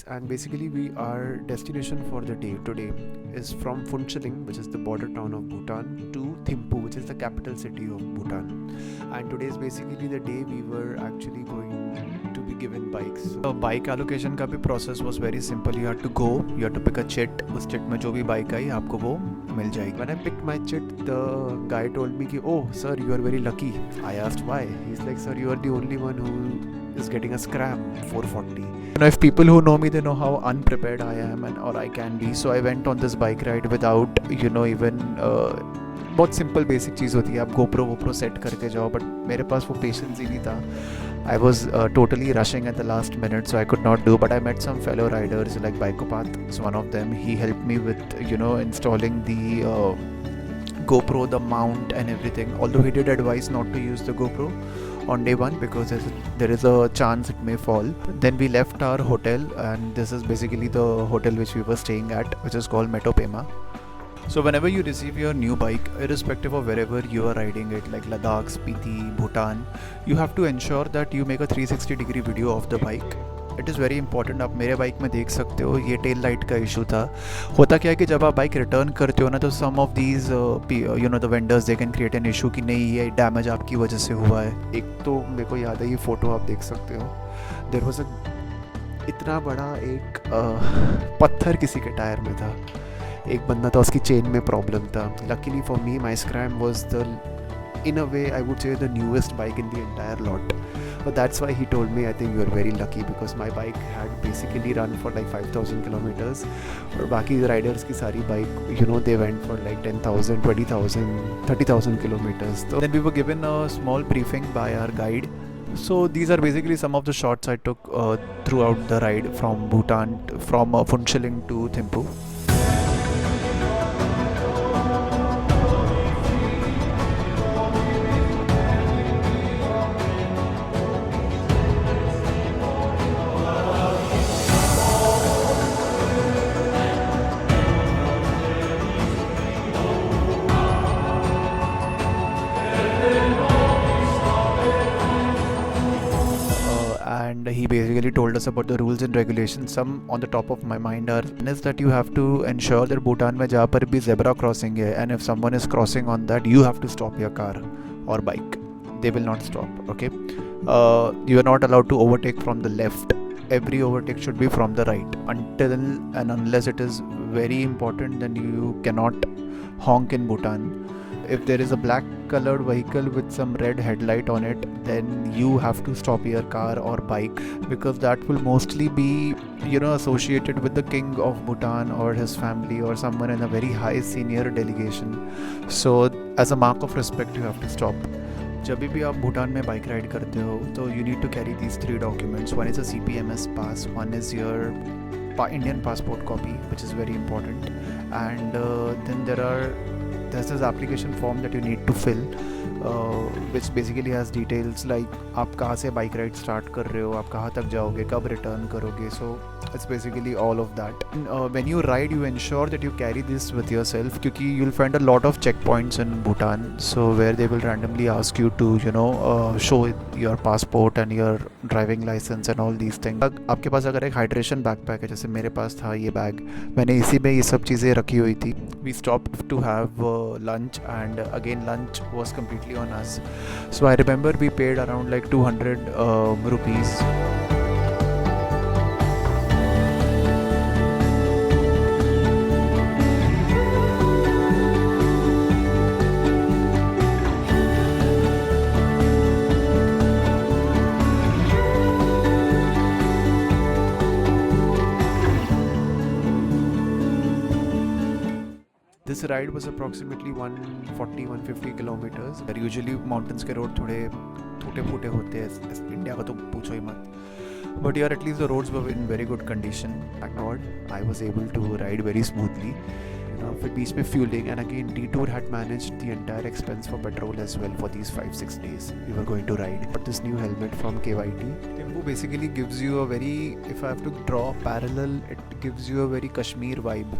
and basically our destination for the day today is from Phuentsholing, which is the border town of Bhutan, to Thimphu, which is the capital city of Bhutan. And today is basically the day we were actually going to be given bikes. So bike allocation का भी process was very simple. You had to go, you had to pick a chit. उस chit में जो भी bike आई आपको वो मिल जाएगी. When I picked my chit, the guy told me कि oh sir, you are very lucky. I asked why. He's like, sir, you are the only one who is getting a scram 440. You know, if people who know me, they know how unprepared I am or I can be. So I went on this bike ride without even बहुत simple basic चीज़ होती है, आप GoPro वोप्रो set करके जाओ, but मेरे पास वो patience ही नहीं था. I was totally rushing at the last minute, so I could not do. But I met some fellow riders, like Bikopath is one of them. He helped me with installing the GoPro, the mount and everything. Although he did advise not to use the GoPro on day one because there is a chance it may fall. Then we left our hotel, and this is basically the hotel which we were staying at, which is called Metopema. So whenever you receive your new bike, irrespective of wherever you are riding it, like Ladakh, Spiti, Bhutan, you have to ensure that you make a 360-degree video of the bike. It is very important. आप मेरे bike में देख सकते हो, ये tail light का issue था. होता क्या है कि जब आप बाइक रिटर्न करते हो ना, तो some of these the vendors they can create an issue कि नहीं ये डैमेज आपकी वजह से हुआ है. एक तो मेरे को याद है, ये फ़ोटो आप देख सकते हो, देयर वाज इतना बड़ा एक पत्थर किसी के टायर में था. एक बंदा था, उसकी चेन में प्रॉब्लम था. Luckily for me, my scrum was the in a way I would say the newest bike in the entire lot, but that's why he told me I think you are very lucky because my bike had basically run for like 5,000 kilometers और बाकी riders की सारी bike they went for like 10,000 20,000 30,000 kilometers. So then we were given a small briefing by our guide. So these are basically some of the shots I took throughout the ride from Bhutan, from Phuentsholing to Thimphu. And he basically told us about the rules and regulations. Some on the top of my mind are is that you have to ensure that Bhutan में जहाँ पर भी zebra crossing है, and if someone is crossing on that, you have to stop your car or bike. They will not stop. Okay, you are not allowed to overtake from the left. Every overtake should be from the right. Until and unless it is very important, then you cannot honk in Bhutan. If there is a black colored vehicle with some red headlight on it, then you have to stop your car or bike because that will mostly be associated with the king of Bhutan or his family or someone in a very high senior delegation. So as a mark of respect you have to stop. जब भी आप भूटान में bike ride करते हो तो you need to carry these 3 documents. One is a CPMS pass, one is your Indian passport copy, which is very important, and then there's this application form that you need to fill, which basically has details like आप कहाँ से bike ride start कर रहे हो, आप कहाँ तक जाओगे, कब रिटर्न करोगे. So it's basically all of that. When you ride, you ensure that you carry this with yourself क्योंकि you'll find a lot of checkpoints in Bhutan, so where they will randomly ask you to show your passport and your driving license and all these things. आपके पास अगर एक hydration backpack है, जैसे मेरे पास था ये bag, मैंने इसी में ये सब चीज़ें रखी हुई थी. We stopped to have lunch, and again lunch was completely on us. So I remember we paid around like 200 rupees. This ride was approximately 140-150 kilometers. Usually mountains के road थोड़े टूटे फूटे होते हैं, इंडिया का तो पूछो ही मत. But here at least the roads were in very good condition. Thank God I was able to ride very smoothly. फिर बीच में fueling, and again Detour had managed the entire expense for petrol as well for these 5-6 days we were going to ride. But this new helmet from KYT, Thimphu basically gives you a very, if I have to draw a parallel, it gives you a very Kashmir vibe.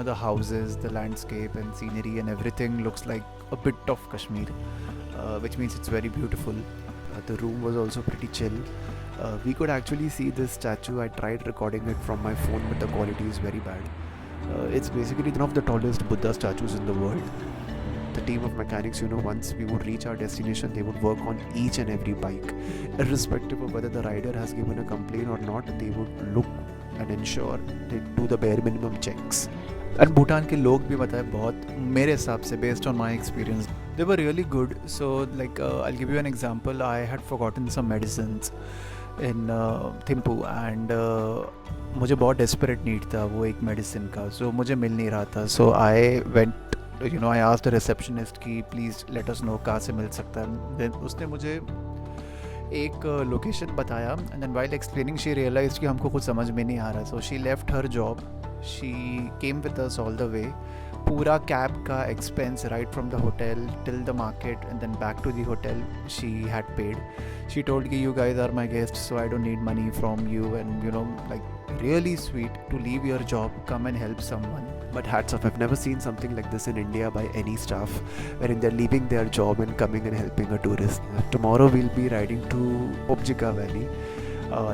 The houses, the landscape and scenery and everything looks like a bit of Kashmir, which means it's very beautiful. The room was also pretty chill, We could actually see this statue. I tried recording it from my phone, but the quality is very bad. It's basically one of the tallest Buddha statues in the world. The team of mechanics, once we would reach our destination, they would work on each and every bike, irrespective of whether the rider has given a complaint or not. They would look and ensure they do the bare minimum checks. And Bhutan के लोग भी बताए बहुत, मेरे हिसाब से based on my experience they were really good. So like I give you an example. I had forgotten some medicines in Thimphu and मुझे बहुत डेस्परेट नीड था वो एक मेडिसिन का. सो मुझे मिल नहीं रहा था. So I went, I asked the receptionist कि प्लीज़ लेट अस नो कहाँ से मिल सकता है. देन उसने मुझे एक लोकेशन बताया and then while explaining she realised कि हमको कुछ समझ में नहीं आ रहा. So she left her job. She came with us all the way. पूरा कैब का expense right from the hotel till the market and then back to the hotel she had paid. She told कि you guys are my guests, so I don't need money from you, and like really sweet to leave your job, come and help someone. But hats off, I've never seen something like this in India by any staff, wherein they're leaving their job and coming and helping a tourist. Tomorrow we'll be riding to Objika Valley.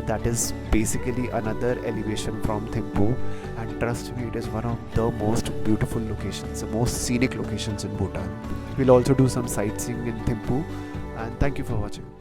That is basically another elevation from Thimphu, and trust me, it is one of the most beautiful locations, the most scenic locations in Bhutan. We'll also do some sightseeing in Thimphu, and thank you for watching.